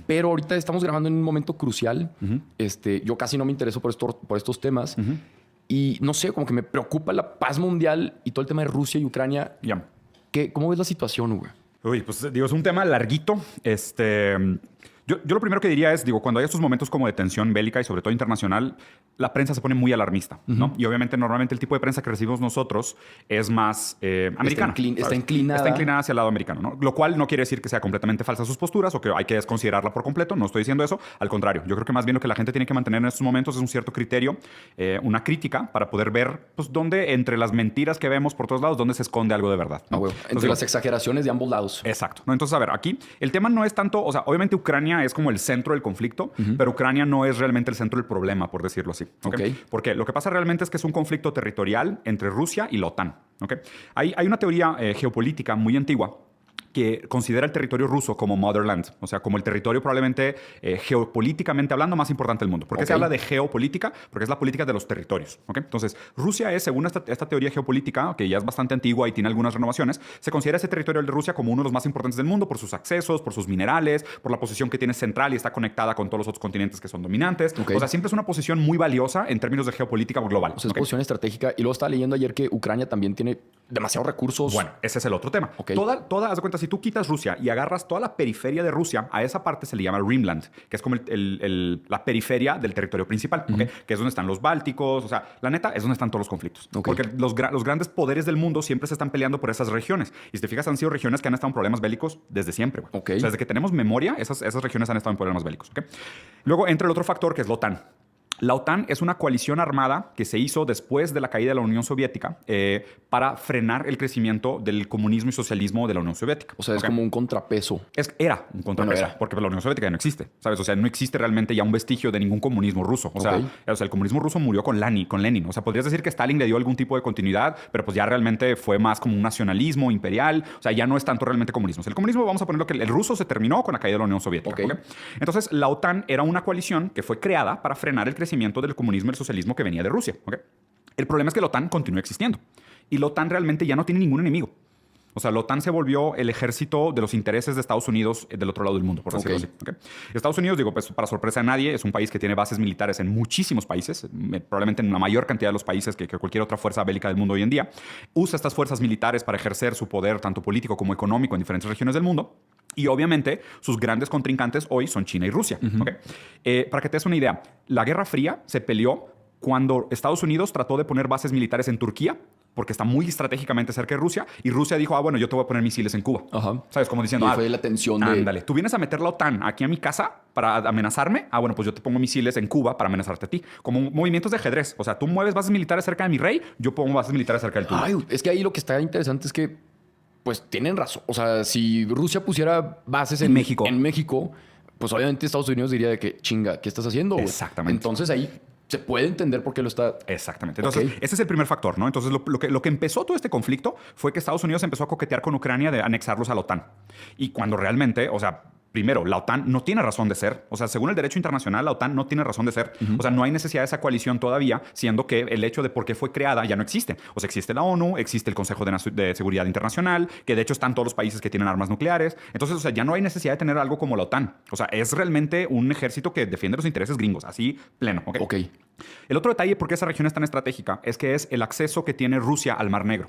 Pero ahorita estamos grabando en un momento crucial. Yo casi no me intereso por estos temas. Y no sé, como que me preocupa la paz mundial y todo el tema de Rusia y Ucrania. Ya. ¿Cómo ves la situación, Hugo? Uy, pues digo, es un tema larguito. Yo lo primero que diría es, digo, cuando hay estos momentos como de tensión bélica y sobre todo internacional, la prensa se pone muy alarmista, ¿no? Y obviamente normalmente el tipo de prensa que recibimos nosotros es más americana. Está inclinada. Está inclinada hacia el lado americano, ¿no? Lo cual no quiere decir que sea completamente falsa sus posturas o que hay que desconsiderarla por completo. No estoy diciendo eso. Al contrario, yo creo que más bien lo que la gente tiene que mantener en estos momentos es un cierto criterio, una crítica para poder ver, pues, dónde entre las mentiras que vemos por todos lados, dónde se esconde algo de verdad, ¿no? Entre las exageraciones de ambos lados. Exacto, ¿no? Entonces, a ver, aquí el tema no es tanto, o sea, obviamente Ucrania es como el centro del conflicto, pero Ucrania no es realmente el centro del problema, por decirlo así. Porque lo que pasa realmente es que es un conflicto territorial entre Rusia y la OTAN. Hay una teoría geopolítica muy antigua que considera el territorio ruso como motherland, o sea, como el territorio probablemente geopolíticamente hablando más importante del mundo. ¿Por qué se habla de geopolítica? Porque es la política de los territorios. Entonces, Rusia es, según esta teoría geopolítica, que ya es bastante antigua y tiene algunas renovaciones, se considera ese territorio de Rusia como uno de los más importantes del mundo por sus accesos, por sus minerales, por la posición que tiene central y está conectada con todos los otros continentes que son dominantes. O sea, siempre es una posición muy valiosa en términos de geopolítica global. O sea, es posición estratégica. Y luego estaba leyendo ayer que Ucrania también tiene demasiados recursos. Bueno, ese es el otro tema. Haz de cuenta, si tú quitas Rusia y agarras toda la periferia de Rusia, a esa parte se le llama Rimland, que es como la periferia del territorio principal, que es donde están los bálticos. O sea, la neta, es donde están todos los conflictos. Porque los grandes poderes del mundo siempre se están peleando por esas regiones. Y si te fijas, han sido regiones que han estado en problemas bélicos desde siempre. O sea, desde que tenemos memoria, esas regiones han estado en problemas bélicos. Luego entra el otro factor, que es la OTAN. La OTAN es una coalición armada que se hizo después de la caída de la Unión Soviética para frenar el crecimiento del comunismo y socialismo de la Unión Soviética. O sea, es como un contrapeso. Era un contrapeso, porque la Unión Soviética ya no existe, ¿sabes? O sea, no existe realmente ya un vestigio de ningún comunismo ruso. O sea, el comunismo ruso murió con Lenin. O sea, podrías decir que Stalin le dio algún tipo de continuidad, pero pues ya realmente fue más como un nacionalismo imperial. O sea, ya no es tanto realmente comunismo. O sea, el comunismo, vamos a ponerlo que el ruso se terminó con la caída de la Unión Soviética. Entonces, la OTAN era una coalición que fue creada para frenar el crecimiento del comunismo y el socialismo que venía de Rusia. El problema es que la OTAN continúa existiendo. Y la OTAN realmente ya no tiene ningún enemigo. O sea, la OTAN se volvió el ejército de los intereses de Estados Unidos del otro lado del mundo, por decirlo así. Estados Unidos, digo, pues para sorpresa de nadie, es un país que tiene bases militares en muchísimos países, probablemente en una mayor cantidad de los países que cualquier otra fuerza bélica del mundo hoy en día. Usa estas fuerzas militares para ejercer su poder tanto político como económico en diferentes regiones del mundo. Y obviamente sus grandes contrincantes hoy son China y Rusia. Para que te des una idea, la Guerra Fría se peleó cuando Estados Unidos trató de poner bases militares en Turquía, porque está muy estratégicamente cerca de Rusia, y Rusia dijo, bueno, yo te voy a poner misiles en Cuba. ¿Sabes? Como diciendo, fue la tensión de... Ándale, tú vienes a meter la OTAN aquí a mi casa para amenazarme. Bueno, pues yo te pongo misiles en Cuba para amenazarte a ti. Como movimientos de ajedrez. O sea, tú mueves bases militares cerca de mi rey, yo pongo bases militares cerca del tuyo. Es que ahí lo que está interesante es que, pues, tienen razón. O sea, si Rusia pusiera bases en México, pues obviamente Estados Unidos diría de que, chinga, ¿qué estás haciendo, güey? Exactamente. Entonces ahí se puede entender por qué lo está... Exactamente. Entonces, ese es el primer factor, ¿no? Entonces, lo que empezó todo este conflicto fue que Estados Unidos empezó a coquetear con Ucrania de anexarlos a la OTAN. Y cuando realmente, o sea... Primero, la OTAN no tiene razón de ser. O sea, según el derecho internacional, la OTAN no tiene razón de ser. O sea, no hay necesidad de esa coalición todavía, siendo que el hecho de por qué fue creada ya no existe. O sea, existe la ONU, existe el Consejo de Seguridad Internacional, que de hecho están todos los países que tienen armas nucleares. Entonces, o sea, ya no hay necesidad de tener algo como la OTAN. O sea, es realmente un ejército que defiende los intereses gringos, así pleno. El otro detalle por qué esa región es tan estratégica es que es el acceso que tiene Rusia al Mar Negro.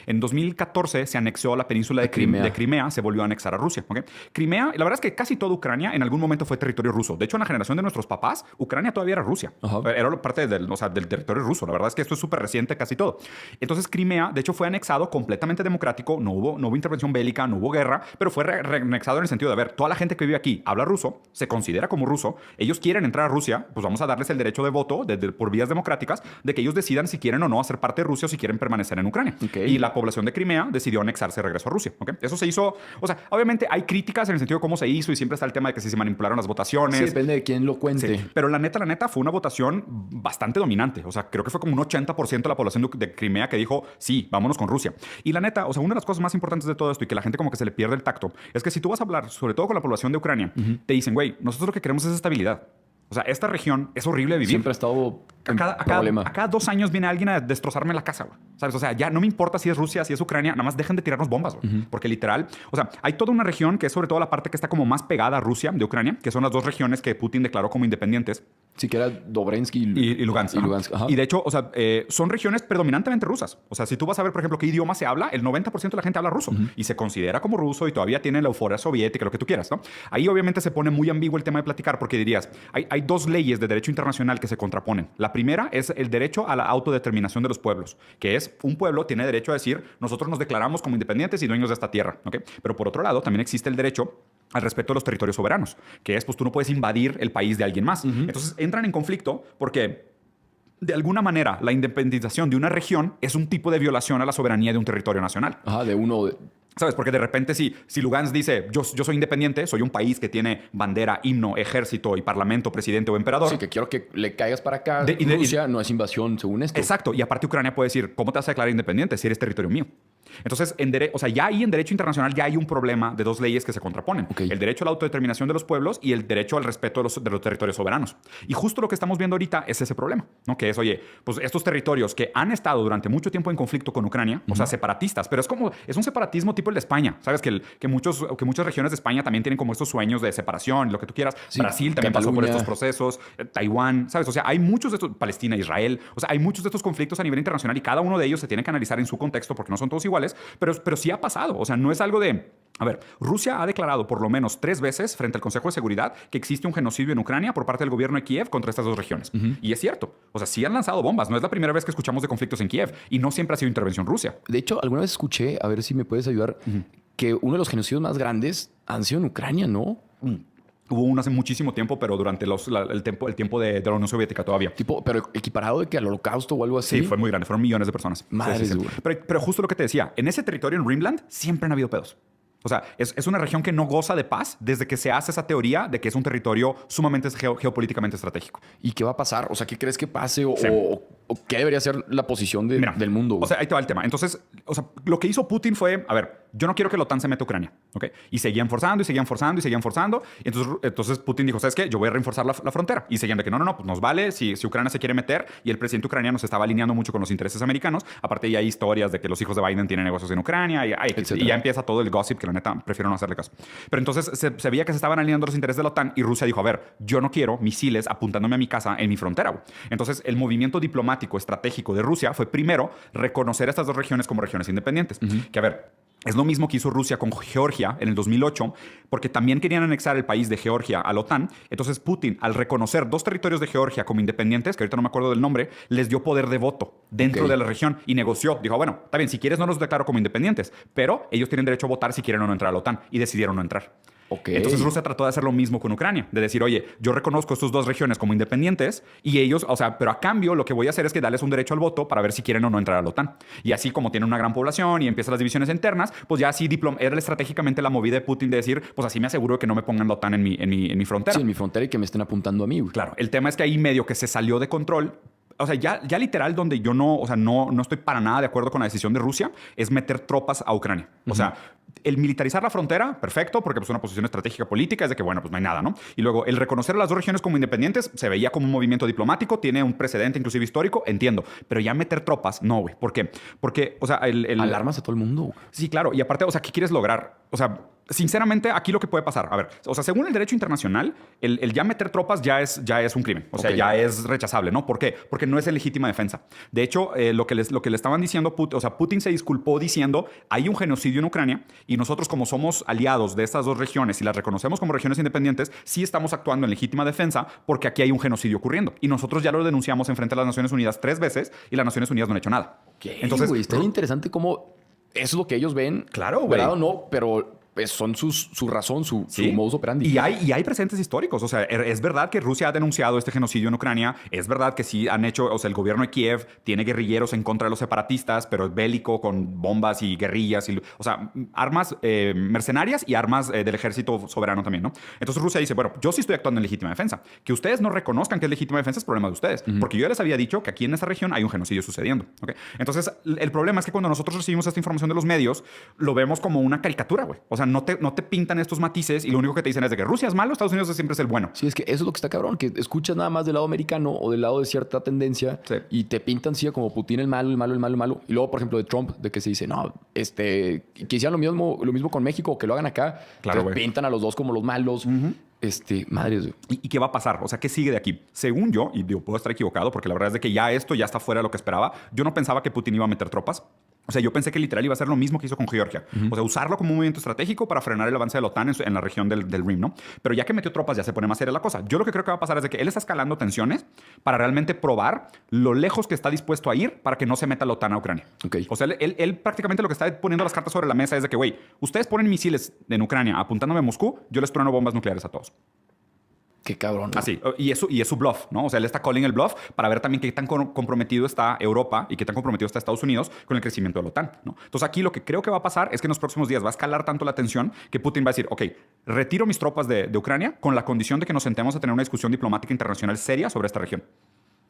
En 2014 se anexó la península de Crimea, se volvió a anexar a Rusia. Crimea, la verdad es que casi toda Ucrania en algún momento fue territorio ruso. De hecho, en la generación de nuestros papás, Ucrania todavía era Rusia. Era parte del territorio ruso. La verdad es que esto es súper reciente, casi todo. Entonces, Crimea, de hecho, fue anexado completamente democrático. No hubo intervención bélica, no hubo guerra, pero fue anexado en el sentido de, ver, toda la gente que vive aquí habla ruso, se considera como ruso, ellos quieren entrar a Rusia, pues vamos a darles el derecho de voto por vías democráticas de que ellos decidan si quieren o no hacer parte de Rusia o si quieren permanecer en Ucrania. Y la población de Crimea decidió anexarse de regreso a Rusia. Eso se hizo... O sea, obviamente hay críticas en el sentido de cómo se hizo y siempre está el tema de que si se manipularon las votaciones. Sí, depende de quién lo cuente. Sí. Pero la neta, fue una votación bastante dominante. O sea, creo que fue como un 80% de la población de Crimea que dijo, sí, vámonos con Rusia. Y la neta, o sea, una de las cosas más importantes de todo esto y que la gente como que se le pierde el tacto, es que si tú vas a hablar, sobre todo con la población de Ucrania, te dicen, güey, nosotros lo que queremos es estabilidad. O sea, esta región es horrible de vivir. Siempre ha estado a cada 2 años viene alguien a destrozarme la casa, güey. ¿Sabes? O sea, ya no me importa si es Rusia, si es Ucrania, nada más dejen de tirarnos bombas, güey. Porque literal, o sea, hay toda una región que es sobre todo la parte que está como más pegada a Rusia de Ucrania, que son las 2 regiones que Putin declaró como independientes. Sí, que era Dobrensky y Lugansk. Ajá. Y de hecho, o sea, son regiones predominantemente rusas. O sea, si tú vas a ver, por ejemplo, qué idioma se habla, el 90% de la gente habla ruso y se considera como ruso y todavía tiene la euforia soviética, lo que tú quieras, ¿no? Ahí obviamente se pone muy ambiguo el tema de platicar porque dirías, hay 2 leyes de derecho internacional que se contraponen. La primera es el derecho a la autodeterminación de los pueblos, que es un pueblo tiene derecho a decir, nosotros nos declaramos como independientes y dueños de esta tierra, ¿ok? Pero por otro lado, también existe el derecho al respeto de los territorios soberanos, que es, pues tú no puedes invadir el país de alguien más. Entonces entran en conflicto porque de alguna manera la independización de una región es un tipo de violación a la soberanía de un territorio nacional. Ajá, de uno... ¿Sabes? Porque de repente si Lugansk dice, yo soy independiente, soy un país que tiene bandera, himno, ejército y parlamento, presidente o emperador. Sí, que quiero que le caigas para acá. Rusia no es invasión según esto. Exacto. Y aparte Ucrania puede decir, ¿cómo te vas a declarar independiente si eres territorio mío? Entonces, o sea, ya ahí en derecho internacional ya hay un problema de 2 leyes que se contraponen. Okay. El derecho a la autodeterminación de los pueblos y el derecho al respeto de los territorios soberanos. Y justo lo que estamos viendo ahorita es ese problema, ¿no? Que es, oye, pues estos territorios que han estado durante mucho tiempo en conflicto con Ucrania, o sea, separatistas, pero es un separatismo tipo el de España. ¿Sabes? Que muchas regiones de España también tienen como estos sueños de separación, lo que tú quieras. Sí, Brasil también pasó por estos procesos. Taiwán, ¿sabes? O sea, hay muchos de estos, Palestina, Israel, o sea, hay muchos de estos conflictos a nivel internacional y cada uno de ellos se tiene que analizar en su contexto porque no son todos iguales, pero sí ha pasado. O sea, no es algo de... A ver, Rusia ha declarado por lo menos 3 veces frente al Consejo de Seguridad que existe un genocidio en Ucrania por parte del gobierno de Kiev contra estas 2 regiones. Y es cierto. O sea, sí han lanzado bombas. No es la primera vez que escuchamos de conflictos en Kiev y no siempre ha sido intervención Rusia. De hecho, alguna vez escuché, a ver si me puedes ayudar, que uno de los genocidios más grandes han sido en Ucrania, ¿no? Hubo uno hace muchísimo tiempo, pero durante el tiempo de la Unión Soviética todavía. Pero equiparado de que al holocausto o algo así. Sí, fue muy grande. Fueron millones de personas. Madre sí. Pero justo lo que te decía, en ese territorio en Rimland siempre han habido pedos. O sea, es una región que no goza de paz desde que se hace esa teoría de que es un territorio sumamente geopolíticamente estratégico. ¿Y qué va a pasar? O sea, ¿qué crees que pase? ¿O qué debería ser la posición del mundo? O sea, ahí te va el tema. Entonces, o sea, lo que hizo Putin fue, a ver, yo no quiero que la OTAN se meta a Ucrania, ¿ok? Y seguían forzando, y seguían forzando, y seguían forzando. Y entonces Putin dijo, ¿sabes qué? Yo voy a reforzar la frontera. Y seguían de que no, pues nos vale si Ucrania se quiere meter. Y el presidente ucraniano se estaba alineando mucho con los intereses americanos. Aparte, ya hay historias de que los hijos de Biden tienen negocios en Ucrania. Y ya empieza todo el gossip que la neta prefiero no hacerle caso. Pero entonces se veía que se estaban alineando los intereses de la OTAN y Rusia dijo, a ver, yo no quiero misiles apuntándome a mi casa en mi frontera, güey. Entonces, el movimiento diplomático estratégico de Rusia fue primero reconocer a estas 2 regiones como regiones independientes. Que a ver, es lo mismo que hizo Rusia con Georgia en el 2008, porque también querían anexar el país de Georgia a la OTAN. Entonces Putin, al reconocer 2 territorios de Georgia como independientes, que ahorita no me acuerdo del nombre, les dio poder de voto dentro de la región y negoció. Dijo, bueno, está bien, si quieres no los declaro como independientes, pero ellos tienen derecho a votar si quieren o no entrar a la OTAN. Y decidieron no entrar. Entonces Rusia trató de hacer lo mismo con Ucrania, de decir, oye, yo reconozco estas 2 regiones como independientes y ellos, o sea, pero a cambio lo que voy a hacer es que darles un derecho al voto para ver si quieren o no entrar a la OTAN. Y así como tienen una gran población y empiezan las divisiones internas, pues ya así era estratégicamente la movida de Putin de decir, pues así me aseguro de que no me pongan la OTAN en mi frontera. Sí, en mi frontera y que me estén apuntando a mí. Güey. Claro, el tema es que ahí medio que se salió de control. O sea, ya literal donde yo no estoy para nada de acuerdo con la decisión de Rusia es meter tropas a Ucrania. O sea, el militarizar la frontera, perfecto, porque pues una posición estratégica política es de que, bueno, pues no hay nada, ¿no? Y luego, el reconocer a las 2 regiones como independientes se veía como un movimiento diplomático, tiene un precedente inclusive histórico, entiendo. Pero ya meter tropas, no, güey. ¿Por qué? Porque, o sea, alarmas a todo el mundo. Güey. Sí, claro. Y aparte, o sea, ¿qué quieres lograr? O sea, sinceramente, aquí lo que puede pasar, a ver, o sea, según el derecho internacional, el ya meter tropas ya es un crimen. O sea, ya es rechazable, ¿no? ¿Por qué? Porque no es en legítima defensa. De hecho, lo que le estaban diciendo, o sea, Putin se disculpó diciendo, hay un genocidio en Ucrania y nosotros como somos aliados de estas 2 regiones y las reconocemos como regiones independientes, sí estamos actuando en legítima defensa porque aquí hay un genocidio ocurriendo. Y nosotros ya lo denunciamos en frente a las Naciones Unidas 3 veces y las Naciones Unidas no han hecho nada. Entonces, güey, está interesante cómo eso es lo que ellos ven. Claro, güey. ¿Verdad o no? Pero son su razón, su modus operandi. Y hay precedentes históricos. O sea, es verdad que Rusia ha denunciado este genocidio en Ucrania. Es verdad que sí han hecho... O sea, el gobierno de Kiev tiene guerrilleros en contra de los separatistas, pero es bélico con bombas y guerrillas. O sea, armas mercenarias y armas del ejército soberano también, ¿no? Entonces Rusia dice, bueno, yo sí estoy actuando en legítima defensa. Que ustedes no reconozcan que es legítima defensa es problema de ustedes. Porque yo ya les había dicho que aquí en esta región hay un genocidio sucediendo. ¿Okay? Entonces, el problema es que cuando nosotros recibimos esta información de los medios, lo vemos como una caricatura, güey. O sea, sea, no te pintan estos matices y lo único que te dicen es de que Rusia es malo, Estados Unidos siempre es el bueno. Sí, es que eso es lo que está cabrón, que escuchas nada más del lado americano o del lado de cierta tendencia y te pintan sí como Putin el malo, el malo, el malo, el malo. Y luego, por ejemplo, de Trump, de que se dice, no, que hicieran lo mismo con México, que lo hagan acá. Claro, te pintan a los dos como los malos. Madres. ¿Y qué va a pasar? O sea, ¿qué sigue de aquí? Según yo, y digo, puedo estar equivocado, porque la verdad es de que ya esto ya está fuera de lo que esperaba. Yo no pensaba que Putin iba a meter tropas. O sea, yo pensé que literal iba a ser lo mismo que hizo con Georgia. O sea, usarlo como un movimiento estratégico para frenar el avance de la OTAN en la región del Rim, ¿no? Pero ya que metió tropas, ya se pone más seria la cosa. Yo lo que creo que va a pasar es de que él está escalando tensiones para realmente probar lo lejos que está dispuesto a ir para que no se meta la OTAN a Ucrania. Okay. O sea, él prácticamente lo que está poniendo las cartas sobre la mesa es de que, güey, ustedes ponen misiles en Ucrania apuntándome a Moscú, yo les trueno bombas nucleares a todos. Qué cabrón, ¿no? Así. Y es su bluff, ¿no? O sea, él está calling el bluff para ver también qué tan comprometido está Europa y qué tan comprometido está Estados Unidos con el crecimiento de la OTAN, ¿no? Entonces, aquí lo que creo que va a pasar es que en los próximos días va a escalar tanto la tensión que Putin va a decir, ok, retiro mis tropas de Ucrania con la condición de que nos sentemos a tener una discusión diplomática internacional seria sobre esta región.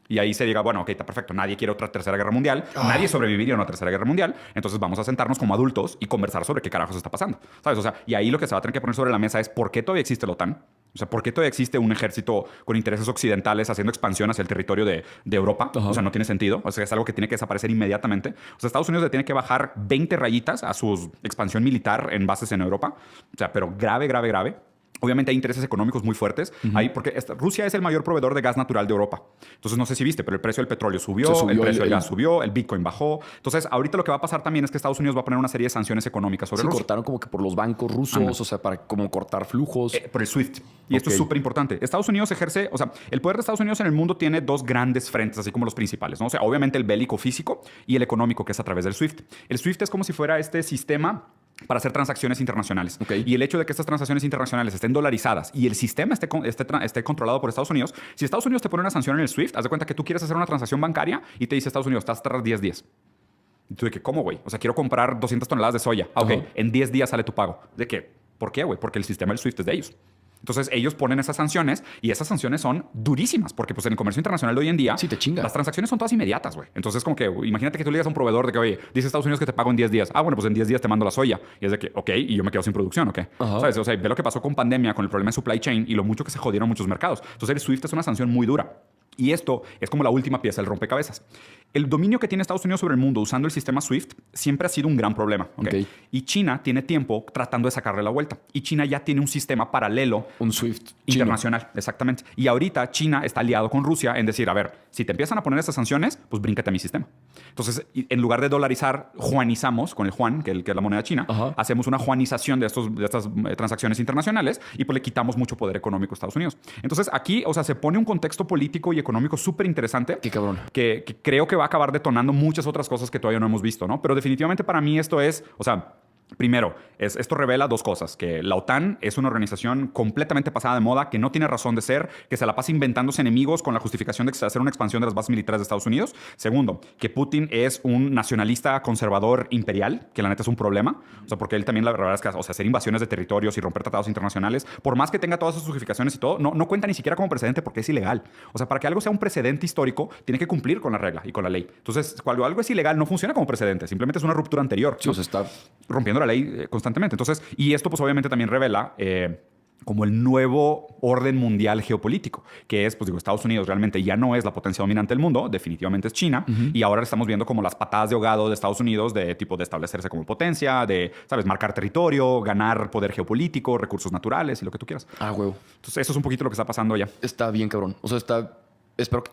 Y ahí se diga, bueno, ok, está perfecto. Nadie quiere otra tercera guerra mundial. Nadie sobreviviría a una tercera guerra mundial. Entonces vamos a sentarnos como adultos y conversar sobre qué carajos está pasando, ¿sabes? O sea, y ahí lo que se va a tener que poner sobre la mesa es por qué todavía existe la OTAN. O sea, ¿por qué todavía existe un ejército con intereses occidentales haciendo expansión hacia el territorio de Europa? O sea, no tiene sentido. O sea, es algo que tiene que desaparecer inmediatamente. O sea, Estados Unidos le tiene que bajar 20 rayitas a su expansión militar en bases en Europa. O sea, pero grave, grave, grave. Obviamente hay intereses económicos muy fuertes ahí porque Rusia es el mayor proveedor de gas natural de Europa. Entonces, no sé si viste, pero el precio del petróleo subió, el precio del gas subió, el Bitcoin bajó. Entonces, ahorita lo que va a pasar también es que Estados Unidos va a poner una serie de sanciones económicas sobre Rusia. Cortaron como que por los bancos rusos, o sea, para como cortar flujos. Por el SWIFT. Y esto es súper importante. Estados Unidos ejerce, o sea, el poder de Estados Unidos en el mundo tiene dos grandes frentes, así como los principales, ¿no? O sea, obviamente el bélico físico y el económico, que es a través del SWIFT. El SWIFT es como si fuera este sistema para hacer transacciones internacionales. Y el hecho de que estas transacciones internacionales estén dolarizadas y el sistema esté controlado por Estados Unidos, si Estados Unidos te pone una sanción en el SWIFT, haz de cuenta que tú quieres hacer una transacción bancaria y te dice Estados Unidos, estás tras 10 días. Y tú de que, ¿cómo, güey? O sea, quiero comprar 200 toneladas de soya. Ok, en 10 días sale tu pago. ¿De qué? ¿Por qué, güey? Porque el sistema del SWIFT es de ellos. Entonces, ellos ponen esas sanciones y esas sanciones son durísimas porque pues, en el comercio internacional de hoy en día, sí, te chinga. Las transacciones son todas inmediatas, güey. Entonces, como que imagínate que tú le digas a un proveedor de que, oye, dice Estados Unidos que te pago en 10 días. Ah, bueno, pues en 10 días te mando la soya. Y es de que, ok, y yo me quedo sin producción, ¿ok? ¿Sabes? O sea, ve lo que pasó con pandemia, con el problema de supply chain y lo mucho que se jodieron muchos mercados. Entonces, el SWIFT es una sanción muy dura. Y esto es como la última pieza del rompecabezas. El dominio que tiene Estados Unidos sobre el mundo usando el sistema SWIFT siempre ha sido un gran problema. Y China tiene tiempo tratando de sacarle la vuelta. Y China ya tiene un sistema paralelo. Un SWIFT internacional, chino. Exactamente. Y ahorita China está aliado con Rusia en decir, a ver, si te empiezan a poner estas sanciones, pues bríncate a mi sistema. Entonces, en lugar de dolarizar, juanizamos con el yuan, que es la moneda china, hacemos una juanización de estas transacciones internacionales y pues le quitamos mucho poder económico a Estados Unidos. Entonces, aquí, o sea, se pone un contexto político y económico súper interesante. Qué cabrón. Que creo que va a acabar detonando muchas otras cosas que todavía no hemos visto, ¿no? Pero definitivamente para mí esto es, o sea, primero, esto revela dos cosas. Que la OTAN es una organización completamente pasada de moda, que no tiene razón de ser, que se la pasa inventándose enemigos con la justificación de hacer una expansión de las bases militares de Estados Unidos. Segundo, que Putin es un nacionalista conservador imperial, que la neta es un problema. O sea, porque él también la verdad es que, o sea, hacer invasiones de territorios y romper tratados internacionales, por más que tenga todas sus justificaciones y todo, no cuenta ni siquiera como precedente porque es ilegal. O sea, para que algo sea un precedente histórico, tiene que cumplir con la regla y con la ley. Entonces, cuando algo es ilegal, no funciona como precedente. Simplemente es una ruptura anterior. Sí, o sea, está rompiendo la ley constantemente. Entonces, y esto pues obviamente también revela como el nuevo orden mundial geopolítico, que es, pues digo, Estados Unidos realmente ya no es la potencia dominante del mundo, definitivamente es China, y ahora estamos viendo como las patadas de ahogado de Estados Unidos de tipo de establecerse como potencia, de, ¿sabes?, marcar territorio, ganar poder geopolítico, recursos naturales y lo que tú quieras. Ah, huevo. Entonces, eso es un poquito lo que está pasando ya. Está bien, cabrón. O sea, espero que